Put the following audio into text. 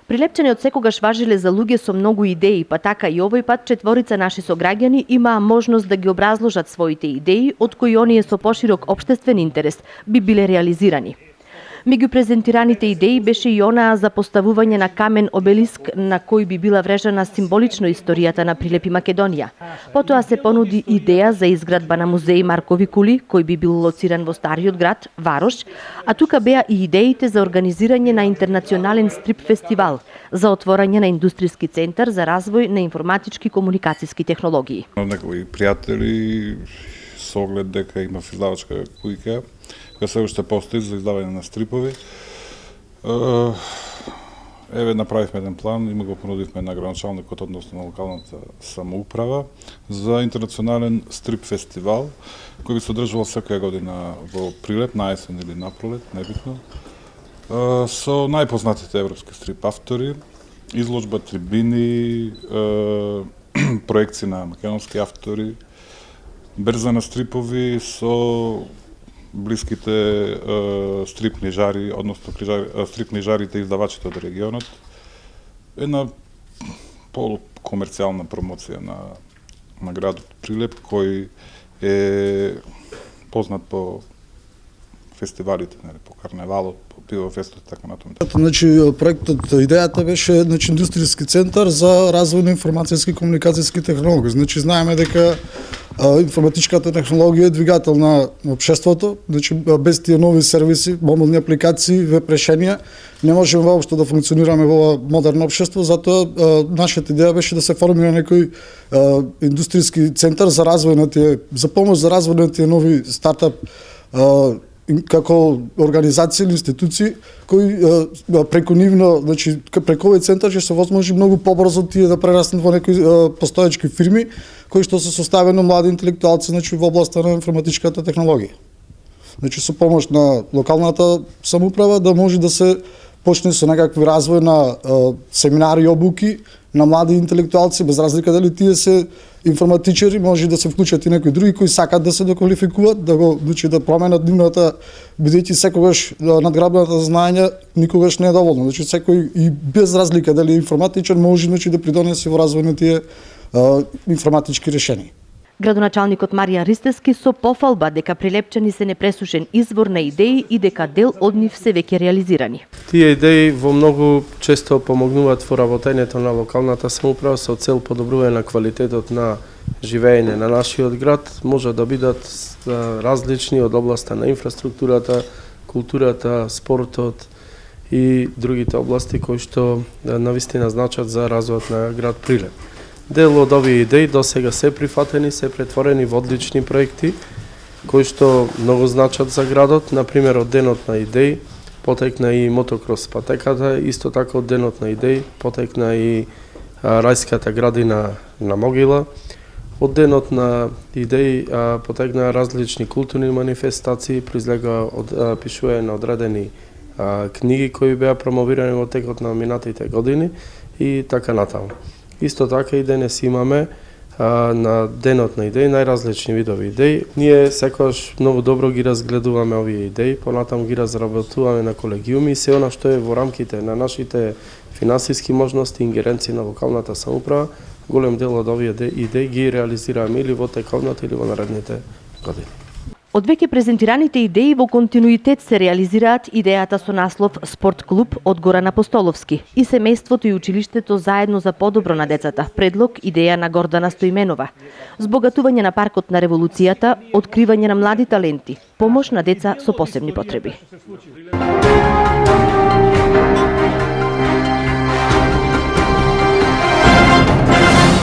Прилепчани од секогаш важиле за луѓе со многу идеи, па така и овој пат четворица наши сограѓани имаа можност да ги образложат своите идеи, од кои оние со поширок општествен интерес би биле реализирани. Меѓу презентираните идеи беше и онаа за поставување на камен обелиск на кој би била врежана символично историјата на Прилеп и Македонија. Потоа се понуди идеја за изградба на музеј Маркови кули, кој би бил лоциран во стариот град, Варош, а тука беа и идеите за организирање на интернационален стрип фестивал, за отворање на индустријски центар за развој на информатички комуникацијски технологии. Некои пријатели со оглед дека има издавачка куќа, која се уште постои за издавање на стрипови. Еве направивме еден план и го понудивме на градоначалникот, односно на локалната самоуправа, за интернационален стрип фестивал, кој би се одржувал секоја година во Прилеп, на есен или на пролет, небитно, со најпознатите европски стрип автори, изложба, трибини, проекции на македонски автори, берза на стрипови со блиските стрип книжари, односно стрип книжарите и издавачите од регионот. Една полукомерцијална промоција на градот Прилеп, кој е познат по фестивалите, по карневалот, по пивофестот и така натаму. Значи проектот, идејата беше индустријски центар за развој на информацијски и комуникацијски технологии. Значи знаеме дека информатичката технологија е двигател на општеството, значи без тие нови сервиси, мобилни апликации, веб решенија, не можеме воопшто да функционираме во модерно општество, затоа нашата идеја беше да се формира некој индустријски центар за развој на тие, за помош за развој на тие нови стартап како организации или институции кои преку нивно, значи преку овој центар ќе се возможи многу побрзо тие да прераснат во некои постоечки фирми кои што се составени од млади интелектуалци, значи во областа на информатичката технологија. Значи со помош на локалната самоуправа да може да се почне со некакви развој на семинари и обуки на млади интелектуалци, без разлика дали тие се информатичари, може да се вклучат и некои други кои сакат да се доквалификуваат, да го значи да променат нивната, бидејќи секогаш надграбената знаење никогаш не е доволно. Значи секој и без разлика дали е информатичар може значи да придонесе во развој на тие информатички решенија. Градоначалникот Маријан Ристевски со пофалба дека прилепчани се непресушен извор на идеи и дека дел од нив се веќе реализирани. Тие идеи во многу често помогнуваат во работењето на локалната самоуправа со цел подобрување на квалитетот на живеење на нашиот град, може да бидат различни од областа на инфраструктурата, културата, спортот и другите области кои што навистина значат за развојот на град Прилеп. Дел од овие идеи до сега се прифатени, се претворени во одлични проекти кои што многу значат за градот. Например, од денот на идеи потекна и мотокрос патеката, исто така од денот на идеи потекна и рајската градина на Могила. Од денот на идеи потекна различни културни манифестации, произлега од пишување на одредени книги кои беа промовирани во текот на минатите години и така натаму. Исто така и денес имаме на денот на идеи најразлични видови идеи. Ние секогаш многу добро ги разгледуваме овие идеи, понатаму ги разработуваме на колегиуми и се она што е во рамките на нашите финансиски можности и ингеренции на локалната самоуправа, голем дел од овие идеи ги реализираме или во тековната или во наредните години. Од веќе презентираните идеи во континуитет се реализираат идејата со наслов Спорт клуб од Горан Апостоловски и семејството и училиштето заедно за подобро на децата, предлог идеја на Гордана Стоименова, збогатување на паркот на револуцијата, откривање на млади таленти, помош на деца со посебни потреби.